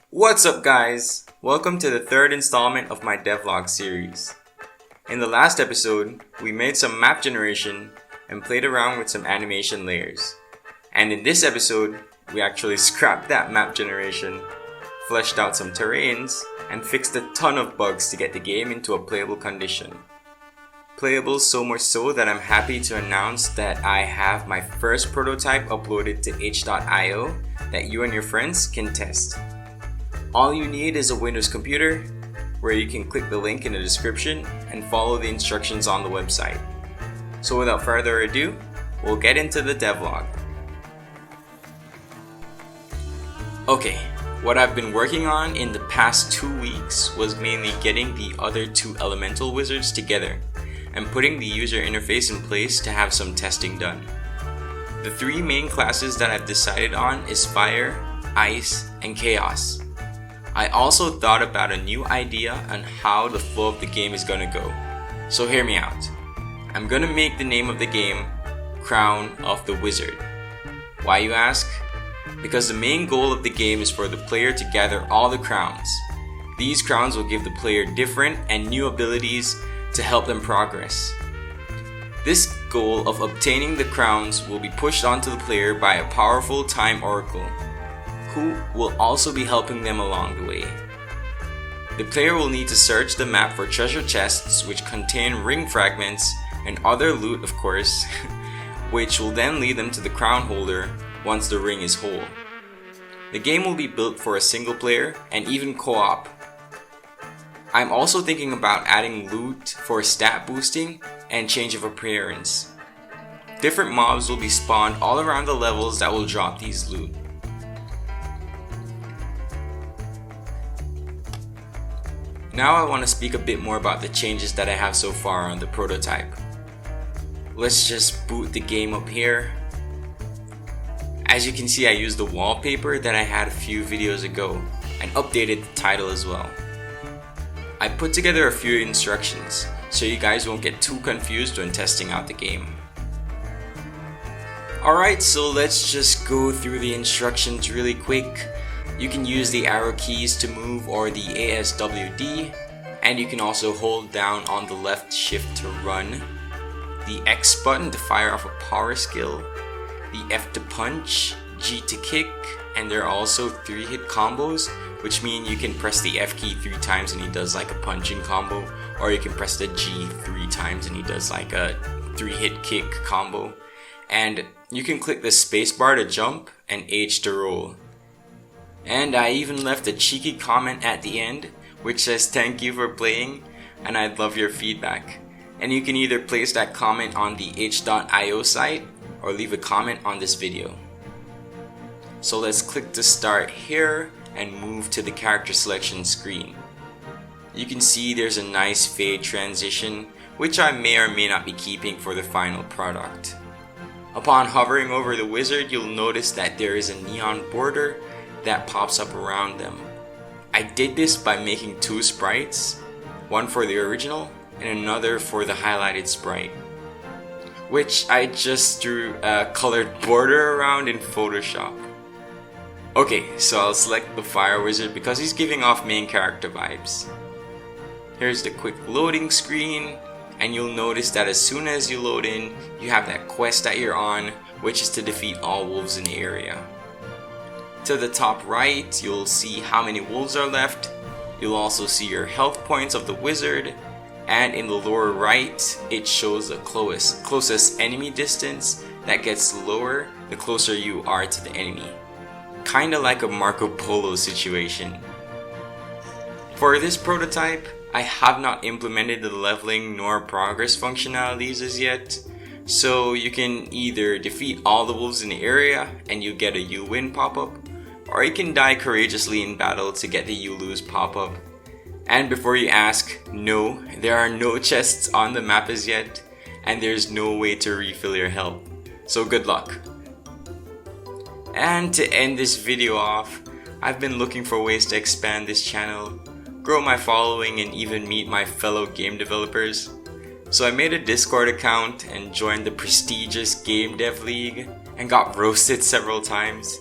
What's up guys? Welcome to the third installment of my devlog series. In the last episode, we made some map generation and played around with some animation layers. And in this episode, we actually scrapped that map generation, fleshed out some terrains, and fixed a ton of bugs to get the game into a playable condition. Playable so much so that I'm happy to announce that I have my first prototype uploaded to h.io that you and your friends can test. All you need is a Windows computer, where you can click the link in the description and follow the instructions on the website. So without further ado, we'll get into the devlog. Okay, what I've been working on in the past 2 weeks was mainly getting the other two elemental wizards together and putting the user interface in place to have some testing done. The three main classes that I've decided on is Fire, Ice, and Chaos. I also thought about a new idea on how the flow of the game is gonna go. So hear me out. I'm gonna make the name of the game Crown of the Wizard. Why, you ask? Because the main goal of the game is for the player to gather all the crowns. These crowns will give the player different and new abilities to help them progress. This goal of obtaining the crowns will be pushed onto the player by a powerful time oracle, who will also be helping them along the way. The player will need to search the map for treasure chests which contain ring fragments and other loot, of course, which will then lead them to the crown holder once the ring is whole. The game will be built for a single player and even co-op. I'm also thinking about adding loot for stat boosting and change of appearance. Different mobs will be spawned all around the levels that will drop these loot. Now I want to speak a bit more about the changes that I have so far on the prototype. Let's just boot the game up here. As you can see, I used the wallpaper that I had a few videos ago and updated the title as well. I put together a few instructions so you guys won't get too confused when testing out the game. Alright, so let's just go through the instructions really quick. You can use the arrow keys to move or the ASWD, and you can also hold down on the left shift to run, the X button to fire off a power skill, the F to punch, G to kick, and there are also 3-hit combos, which mean you can press the F key 3 times and he does like a punching combo, or you can press the G 3 times and he does like a 3-hit kick combo. And you can click the spacebar to jump and H to roll. And I even left a cheeky comment at the end which says thank you for playing and I'd love your feedback. And you can either place that comment on the h.io site or leave a comment on this video. So let's click to start here and move to the character selection screen. You can see there's a nice fade transition which I may or may not be keeping for the final product. Upon hovering over the wizard, you'll notice that there is a neon border that pops up around them. I did this by making 2 sprites, one for the original and another for the highlighted sprite, which I just drew a colored border around in Photoshop. Okay, so I'll select the fire wizard because he's giving off main character vibes. Here's the quick loading screen, and you'll notice that as soon as you load in, you have that quest that you're on, which is to defeat all wolves in the area. To the top right, you'll see how many wolves are left. You'll also see your health points of the wizard, and in the lower right, it shows the closest enemy distance that gets lower the closer you are to the enemy. Kinda like a Marco Polo situation. For this prototype, I have not implemented the leveling nor progress functionalities as yet, so you can either defeat all the wolves in the area and you get a you win pop-up, or you can die courageously in battle to get the you lose pop-up. And before you ask, no, there are no chests on the map as yet, and there's no way to refill your health, so good luck. And to end this video off, I've been looking for ways to expand this channel, grow my following, and even meet my fellow game developers. So I made a Discord account and joined the prestigious Game Dev League and got roasted several times.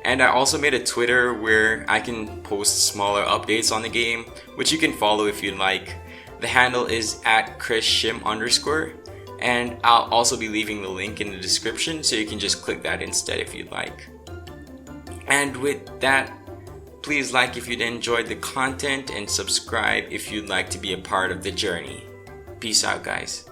And I also made a Twitter where I can post smaller updates on the game, which you can follow if you'd like. The handle is @ChrisShim_, and I'll also be leaving the link in the description, so you can just click that instead if you'd like. And with that, please like if you'd enjoyed the content and subscribe if you'd like to be a part of the journey. Peace out, guys.